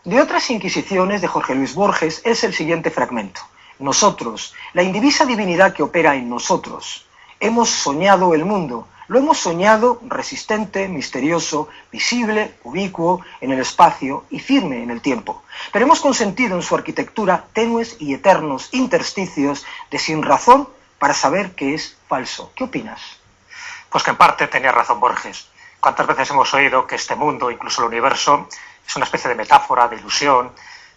De otras inquisiciones de Jorge Luis Borges es el siguiente fragmento. Nosotros, la indivisa divinidad que opera en nosotros, hemos soñado el mundo. Lo hemos soñado resistente, misterioso, visible, ubicuo en el espacio y firme en el tiempo. Pero hemos consentido en su arquitectura tenues y eternos intersticios de sinrazón para saber que es falso. ¿Qué opinas? Pues que en parte tenía razón Borges. ¿Cuántas veces hemos oído que este mundo, incluso el universo, es una especie de metáfora, de ilusión,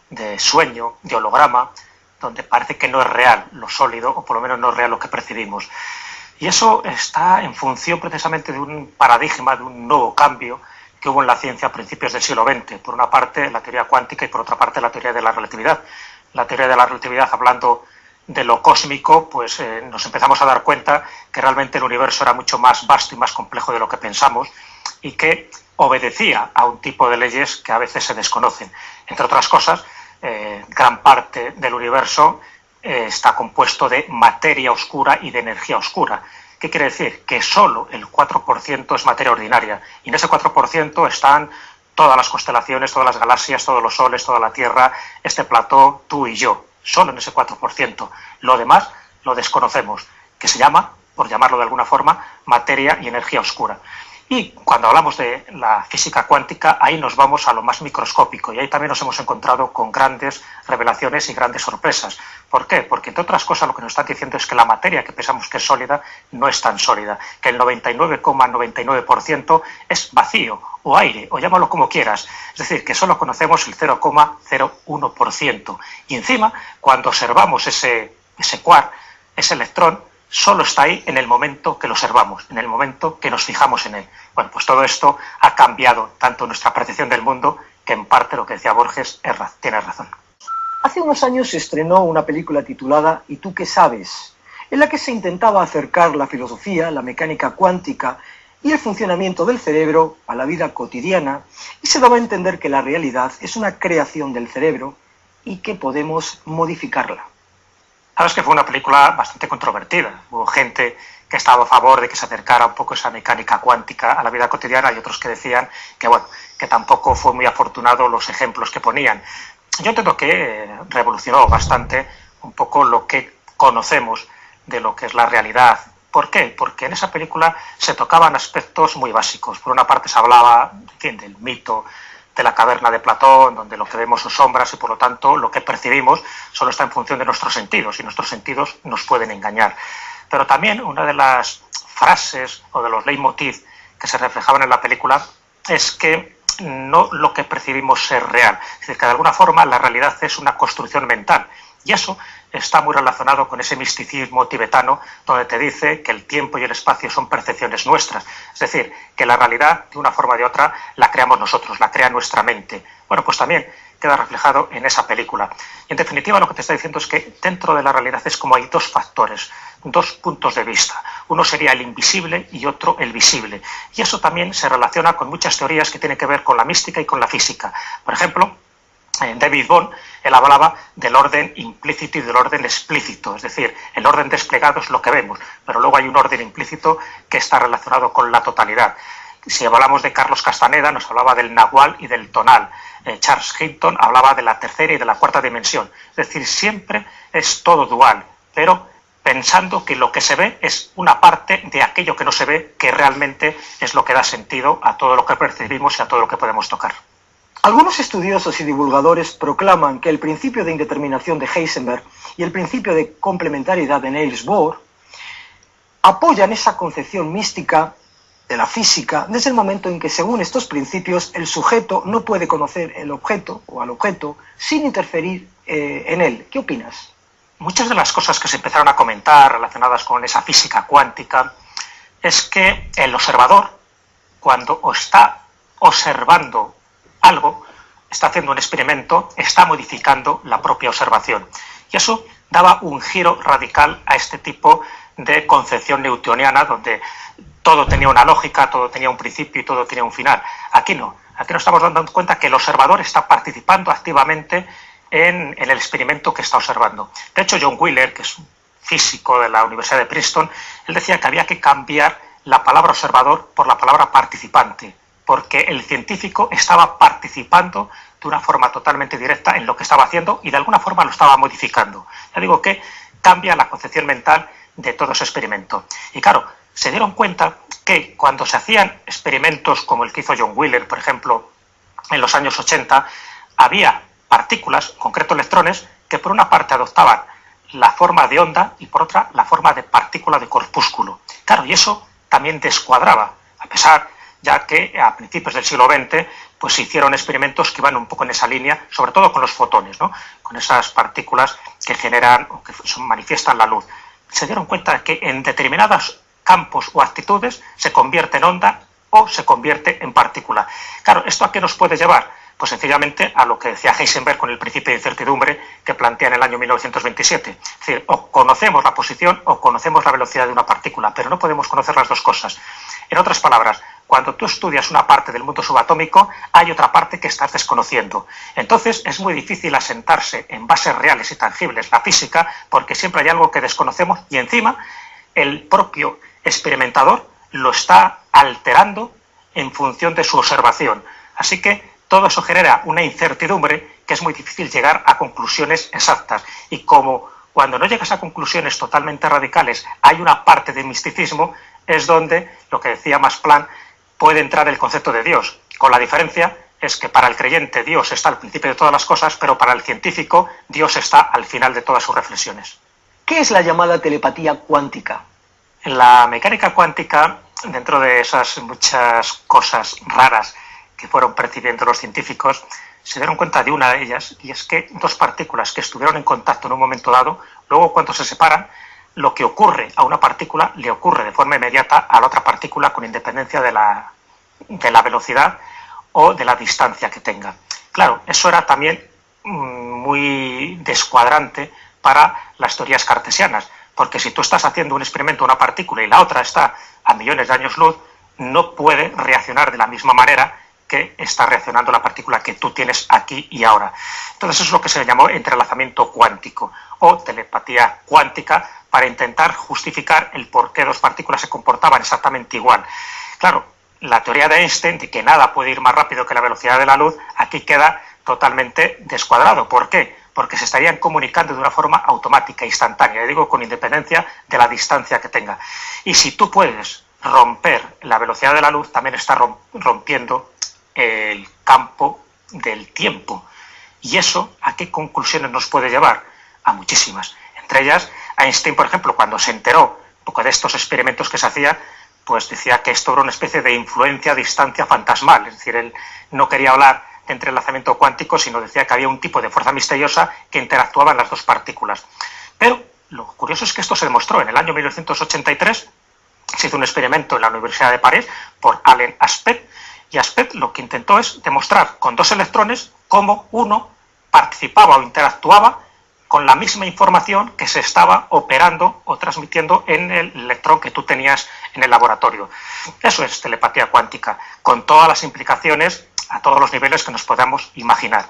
de sueño, de holograma, donde parece que no es real lo sólido, o por lo menos no es real lo que percibimos? Y eso está en función precisamente de un paradigma, de un nuevo cambio que hubo en la ciencia a principios del siglo XX. Por una parte, la teoría cuántica y por otra parte, la teoría de la relatividad. La teoría de la relatividad, hablando de lo cósmico, pues nos empezamos a dar cuenta que realmente el universo era mucho más vasto y más complejo de lo que pensamos y que obedecía a un tipo de leyes que a veces se desconocen. Entre otras cosas, gran parte del universo está compuesto de materia oscura y de energía oscura. ¿Qué quiere decir? Que solo el 4% es materia ordinaria, y en ese 4% están todas las constelaciones, todas las galaxias, todos los soles, toda la Tierra, este plató, tú y yo, solo en ese 4%. Lo demás lo desconocemos, que se llama, por llamarlo de alguna forma, materia y energía oscura. Y cuando hablamos de la física cuántica, ahí nos vamos a lo más microscópico y ahí también nos hemos encontrado con grandes revelaciones y grandes sorpresas. ¿Por qué? Porque, entre otras cosas, lo que nos están diciendo es que la materia que pensamos que es sólida no es tan sólida, que el 99,99% es vacío o aire, o llámalo como quieras. Es decir, que solo conocemos el 0,01%. Y encima, cuando observamos ese quark, ese electrón, solo está ahí en el momento que lo observamos, en el momento que nos fijamos en él. Bueno, pues todo esto ha cambiado tanto nuestra percepción del mundo, que en parte lo que decía Borges tiene razón. Hace unos años se estrenó una película titulada ¿Y tú qué sabes?, en la que se intentaba acercar la filosofía, la mecánica cuántica y el funcionamiento del cerebro a la vida cotidiana, y se daba a entender que la realidad es una creación del cerebro y que podemos modificarla. Sabes que fue una película bastante controvertida. Hubo gente que estaba a favor de que se acercara un poco esa mecánica cuántica a la vida cotidiana y otros que decían que, bueno, que tampoco fue muy afortunado los ejemplos que ponían. Yo entiendo que revolucionó bastante un poco lo que conocemos de lo que es la realidad. ¿Por qué? Porque en esa película se tocaban aspectos muy básicos. Por una parte se hablaba, en fin, del mito de la caverna de Platón, donde lo que vemos son sombras y por lo tanto lo que percibimos solo está en función de nuestros sentidos y nuestros sentidos nos pueden engañar. Pero también una de las frases o de los leitmotiv que se reflejaban en la película es que no lo que percibimos es real, es decir, que de alguna forma la realidad es una construcción mental y eso está muy relacionado con ese misticismo tibetano donde te dice que el tiempo y el espacio son percepciones nuestras. Es decir, que la realidad, de una forma o de otra, la creamos nosotros, la crea nuestra mente. Bueno, pues también queda reflejado en esa película. Y en definitiva lo que te está diciendo es que dentro de la realidad es como hay dos factores, dos puntos de vista. Uno sería el invisible y otro el visible. Y eso también se relaciona con muchas teorías que tienen que ver con la mística y con la física. Por ejemplo, David Bohm, él hablaba del orden implícito y del orden explícito, es decir, el orden desplegado es lo que vemos, pero luego hay un orden implícito que está relacionado con la totalidad. Si hablamos de Carlos Castaneda, nos hablaba del nahual y del tonal. Charles Hinton hablaba de la tercera y de la cuarta dimensión. Es decir, siempre es todo dual, pero pensando que lo que se ve es una parte de aquello que no se ve, que realmente es lo que da sentido a todo lo que percibimos y a todo lo que podemos tocar. Algunos estudiosos y divulgadores proclaman que el principio de indeterminación de Heisenberg y el principio de complementariedad de Niels Bohr apoyan esa concepción mística de la física desde el momento en que, según estos principios, el sujeto no puede conocer el objeto o al objeto sin interferir en él. ¿Qué opinas? Muchas de las cosas que se empezaron a comentar relacionadas con esa física cuántica es que el observador, cuando está observando algo, está haciendo un experimento, está modificando la propia observación. Y eso daba un giro radical a este tipo de concepción newtoniana, donde todo tenía una lógica, todo tenía un principio y todo tenía un final. Aquí no. Aquí nos estamos dando cuenta que el observador está participando activamente en el experimento que está observando. De hecho, John Wheeler, que es un físico de la Universidad de Princeton, él decía que había que cambiar la palabra observador por la palabra participante. porque el científico estaba participando de una forma totalmente directa en lo que estaba haciendo y de alguna forma lo estaba modificando. Ya digo que cambia la concepción mental de todo ese experimento. Y claro, se dieron cuenta que cuando se hacían experimentos como el que hizo John Wheeler, por ejemplo, en los años 80, había partículas, en concreto electrones, que por una parte adoptaban la forma de onda y por otra la forma de partícula de corpúsculo. Claro, y eso también descuadraba, a pesar ya que a principios del siglo XX pues se hicieron experimentos que iban un poco en esa línea, sobre todo con los fotones, ¿no? Con esas partículas que generan o que manifiestan la luz. Se dieron cuenta de que en determinados campos o actitudes se convierte en onda o se convierte en partícula. Claro, ¿esto a qué nos puede llevar? Pues sencillamente a lo que decía Heisenberg con el principio de incertidumbre que plantea en el año 1927. Es decir, o conocemos la posición o conocemos la velocidad de una partícula, pero no podemos conocer las dos cosas. En otras palabras, cuando tú estudias una parte del mundo subatómico, hay otra parte que estás desconociendo. Entonces es muy difícil asentarse en bases reales y tangibles la física, porque siempre hay algo que desconocemos y encima el propio experimentador lo está alterando en función de su observación. Así que todo eso genera una incertidumbre que es muy difícil llegar a conclusiones exactas. Y como cuando no llegas a conclusiones totalmente radicales hay una parte de misticismo, es donde, lo que decía Max Planck, puede entrar el concepto de Dios. Con la diferencia es que para el creyente Dios está al principio de todas las cosas, pero para el científico Dios está al final de todas sus reflexiones. ¿Qué es la llamada telepatía cuántica? En la mecánica cuántica, dentro de esas muchas cosas raras que fueron percibiendo los científicos, se dieron cuenta de una de ellas, y es que dos partículas que estuvieron en contacto en un momento dado, luego cuando se separan, lo que ocurre a una partícula le ocurre de forma inmediata a la otra partícula con independencia de la velocidad o de la distancia que tenga. Claro, eso era también muy descuadrante para las teorías cartesianas, porque si tú estás haciendo un experimento a una partícula y la otra está a millones de años luz, no puede reaccionar de la misma manera que está reaccionando la partícula que tú tienes aquí y ahora. Entonces eso es lo que se llamó entrelazamiento cuántico o telepatía cuántica, para intentar justificar el por qué dos partículas se comportaban exactamente igual. Claro, la teoría de Einstein de que nada puede ir más rápido que la velocidad de la luz, aquí queda totalmente descuadrado. ¿Por qué? Porque se estarían comunicando de una forma automática, instantánea, digo, con independencia de la distancia que tenga. Y si tú puedes romper la velocidad de la luz, también está rompiendo el campo del tiempo. ¿Y eso a qué conclusiones nos puede llevar? A muchísimas. Entre ellas, Einstein, por ejemplo, cuando se enteró un poco de estos experimentos que se hacían, pues decía que esto era una especie de influencia a distancia fantasmal. Es decir, él no quería hablar de entrelazamiento cuántico, sino decía que había un tipo de fuerza misteriosa que interactuaba en las dos partículas. Pero lo curioso es que esto se demostró en el año 1983. Se hizo un experimento en la Universidad de París por Alain Aspect, y Aspect lo que intentó es demostrar con dos electrones cómo uno participaba o interactuaba con la misma información que se estaba operando o transmitiendo en el electrón que tú tenías en el laboratorio. Eso es telepatía cuántica, con todas las implicaciones a todos los niveles que nos podamos imaginar.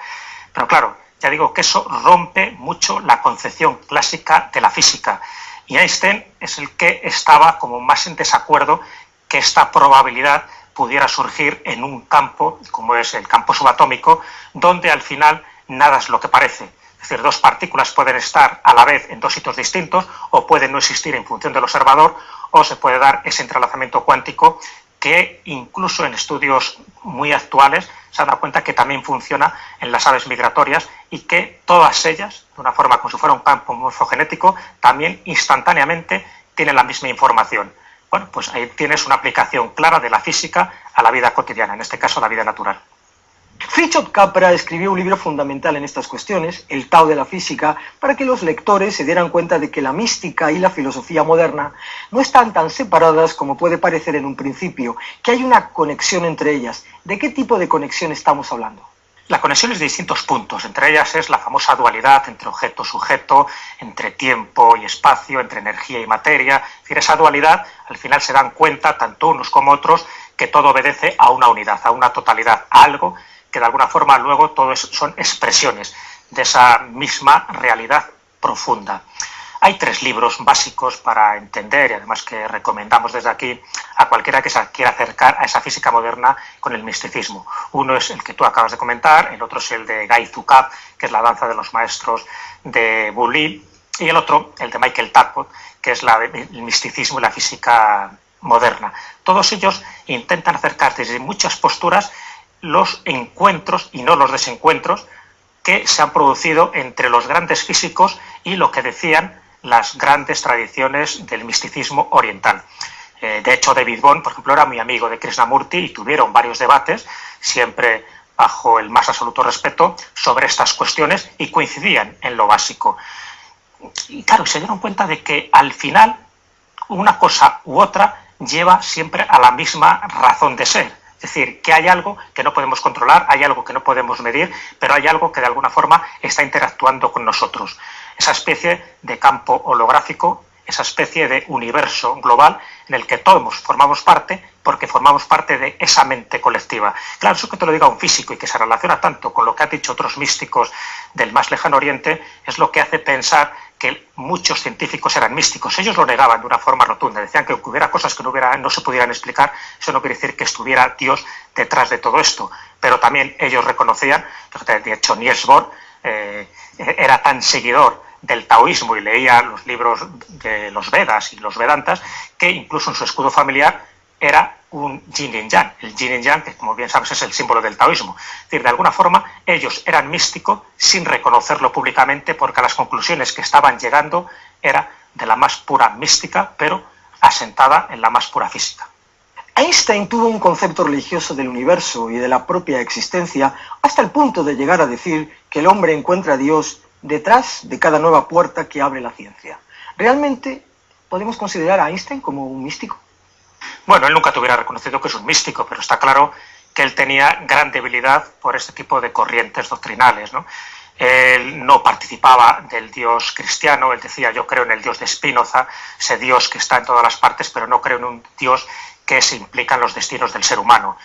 Pero claro, ya digo que eso rompe mucho la concepción clásica de la física. Y Einstein es el que estaba como más en desacuerdo que esta probabilidad pudiera surgir en un campo, como es el campo subatómico, donde al final nada es lo que parece. Es decir, dos partículas pueden estar a la vez en dos sitios distintos o pueden no existir en función del observador, o se puede dar ese entrelazamiento cuántico que incluso en estudios muy actuales se han dado cuenta que también funciona en las aves migratorias y que todas ellas, de una forma como si fuera un campo morfogenético, también instantáneamente tienen la misma información. Bueno, pues ahí tienes una aplicación clara de la física a la vida cotidiana, en este caso a la vida natural. Fritjof Capra escribió un libro fundamental en estas cuestiones, El Tao de la Física, para que los lectores se dieran cuenta de que la mística y la filosofía moderna no están tan separadas como puede parecer en un principio, que hay una conexión entre ellas. ¿De qué tipo de conexión estamos hablando? La conexión es de distintos puntos, entre ellas es la famosa dualidad entre objeto-sujeto, entre tiempo y espacio, entre energía y materia. Es decir, esa dualidad, al final se dan cuenta, tanto unos como otros, que todo obedece a una unidad, a una totalidad, a algo que de alguna forma luego todo son expresiones de esa misma realidad profunda. Hay 3 libros básicos para entender, y además que recomendamos desde aquí a cualquiera que se quiera acercar a esa física moderna con el misticismo. Uno es el que tú acabas de comentar, el otro es el de Guy Zukav, que es la danza de los maestros de Boulil, y el otro, el de Michael Talbot, que es el misticismo y la física moderna. Todos ellos intentan acercar desde muchas posturas los encuentros y no los desencuentros que se han producido entre los grandes físicos y lo que decían las grandes tradiciones del misticismo oriental. De hecho, David Bohm, por ejemplo, era muy amigo de Krishnamurti y tuvieron varios debates, siempre bajo el más absoluto respeto, sobre estas cuestiones y coincidían en lo básico. Y claro, se dieron cuenta de que al final una cosa u otra lleva siempre a la misma razón de ser. Es decir, que hay algo que no podemos controlar, hay algo que no podemos medir, pero hay algo que de alguna forma está interactuando con nosotros. Esa especie de campo holográfico, esa especie de universo global en el que todos formamos parte porque formamos parte de esa mente colectiva. Claro, eso que te lo diga un físico y que se relaciona tanto con lo que han dicho otros místicos del más lejano oriente es lo que hace pensar que muchos científicos eran místicos. Ellos lo negaban de una forma rotunda, decían que hubiera cosas que no se pudieran explicar, eso no quiere decir que estuviera Dios detrás de todo esto, pero también ellos reconocían, de hecho Niels Bohr era tan seguidor del taoísmo y leía los libros de los Vedas y los Vedantas, que incluso en su escudo familiar era un yin y yang. El yin y yang, que como bien sabes es el símbolo del taoísmo. Es decir, de alguna forma ellos eran místicos sin reconocerlo públicamente porque a las conclusiones que estaban llegando era de la más pura mística, pero asentada en la más pura física. Einstein tuvo un concepto religioso del universo y de la propia existencia hasta el punto de llegar a decir que el hombre encuentra a Dios detrás de cada nueva puerta que abre la ciencia. ¿Realmente podemos considerar a Einstein como un místico? Bueno, él nunca te hubiera reconocido que es un místico, pero está claro que él tenía gran debilidad por este tipo de corrientes doctrinales, ¿no? Él no participaba del Dios cristiano, él decía, yo creo en el Dios de Spinoza, ese Dios que está en todas las partes, pero no creo en un Dios que se implica en los destinos del ser humano.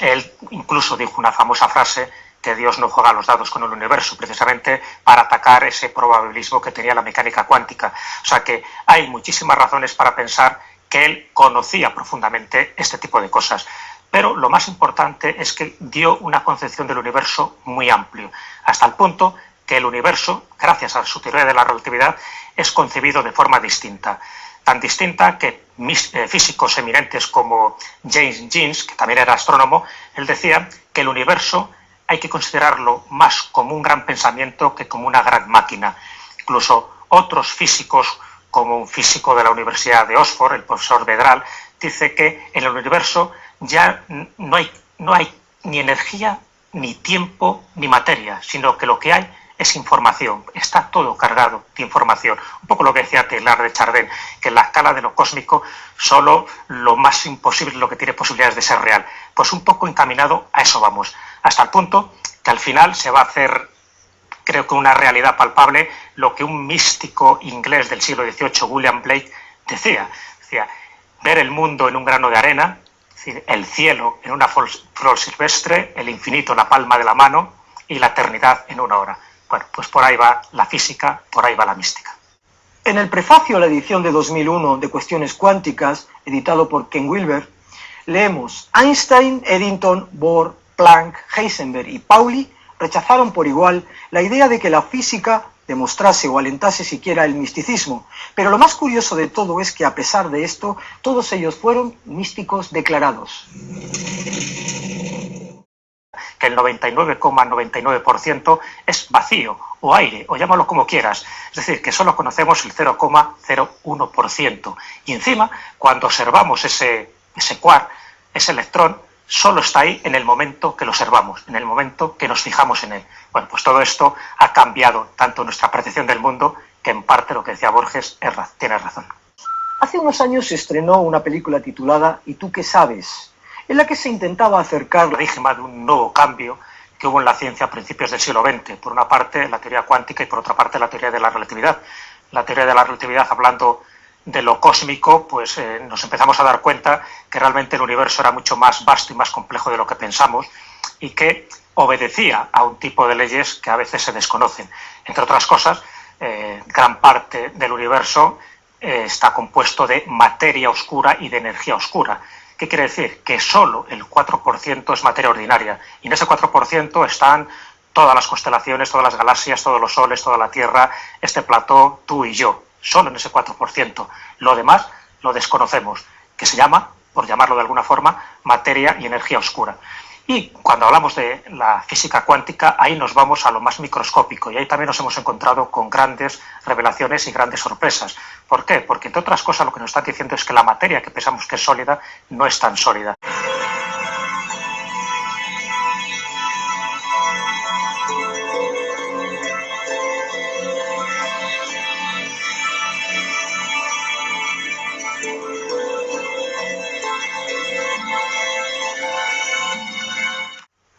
Él incluso dijo una famosa frase, que Dios no juega los dados con el universo, precisamente para atacar ese probabilismo que tenía la mecánica cuántica. O sea que hay muchísimas razones para pensar que él conocía profundamente este tipo de cosas. Pero lo más importante es que dio una concepción del universo muy amplio, hasta el punto que el universo, gracias a su teoría de la relatividad, es concebido de forma distinta. Tan distinta que físicos eminentes como James Jeans, que también era astrónomo, él decía que el universo hay que considerarlo más como un gran pensamiento que como una gran máquina. Incluso otros físicos, como un físico de la Universidad de Oxford, el profesor Vedral, dice que en el universo ya no hay ni energía, ni tiempo, ni materia, sino que lo que hay es información, está todo cargado de información. Un poco lo que decía Teilhard de Chardin, que en la escala de lo cósmico solo lo más imposible es lo que tiene posibilidades de ser real. Pues un poco encaminado a eso vamos, hasta el punto que al final se va a hacer, creo que una realidad palpable, lo que un místico inglés del siglo XVIII, William Blake, decía, ver el mundo en un grano de arena, es decir, el cielo en una flor silvestre, el infinito en la palma de la mano y la eternidad en una hora. Bueno, pues por ahí va la física, por ahí va la mística. En el prefacio a la edición de 2001 de Cuestiones Cuánticas, editado por Ken Wilber, leemos: Einstein, Eddington, Bohr, Planck, Heisenberg y Pauli rechazaron por igual la idea de que la física demostrase o alentase siquiera el misticismo. Pero lo más curioso de todo es que a pesar de esto, todos ellos fueron místicos declarados. Que el 99,99% es vacío o aire, o llámalo como quieras. Es decir, que solo conocemos el 0,01%. Y encima, cuando observamos ese quark, ese electrón, solo está ahí en el momento que lo observamos, en el momento que nos fijamos en él. Bueno, pues todo esto ha cambiado tanto nuestra percepción del mundo, que en parte lo que decía Borges tiene razón. Hace unos años se estrenó una película titulada ¿Y tú qué sabes?, en la que se intentaba acercar la paradigma de un nuevo cambio que hubo en la ciencia a principios del siglo XX. Por una parte, la teoría cuántica y por otra parte, la teoría de la relatividad. La teoría de la relatividad, hablando de lo cósmico, pues nos empezamos a dar cuenta que realmente el universo era mucho más vasto y más complejo de lo que pensamos y que obedecía a un tipo de leyes que a veces se desconocen. Entre otras cosas, gran parte del universo está compuesto de materia oscura y de energía oscura. ¿Qué quiere decir? Que solo el 4% es materia ordinaria, y en ese 4% están todas las constelaciones, todas las galaxias, todos los soles, toda la Tierra, este plató, tú y yo, solo en ese 4%. Lo demás lo desconocemos, que se llama, por llamarlo de alguna forma, materia y energía oscura. Y cuando hablamos de la física cuántica, ahí nos vamos a lo más microscópico, y ahí también nos hemos encontrado con grandes revelaciones y grandes sorpresas. ¿Por qué? Porque, entre otras cosas, lo que nos están diciendo es que la materia que pensamos que es sólida no es tan sólida.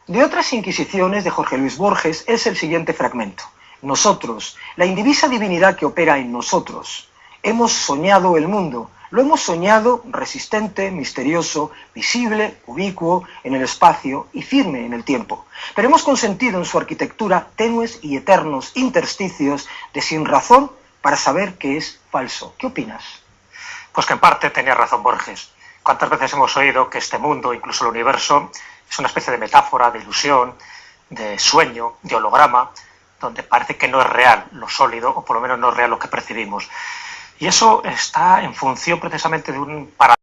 De otras inquisiciones de Jorge Luis Borges es el siguiente fragmento. Nosotros, la indivisa divinidad que opera en nosotros, hemos soñado el mundo. Lo hemos soñado resistente, misterioso, visible, ubicuo en el espacio y firme en el tiempo. Pero hemos consentido en su arquitectura tenues y eternos intersticios de sinrazón para saber que es falso. ¿Qué opinas? Pues que en parte tenía razón Borges. ¿Cuántas veces hemos oído que este mundo, incluso el universo, es una especie de metáfora, de ilusión, de sueño, de holograma, donde parece que no es real lo sólido, o por lo menos no es real lo que percibimos? Y eso está en función precisamente de un paradigma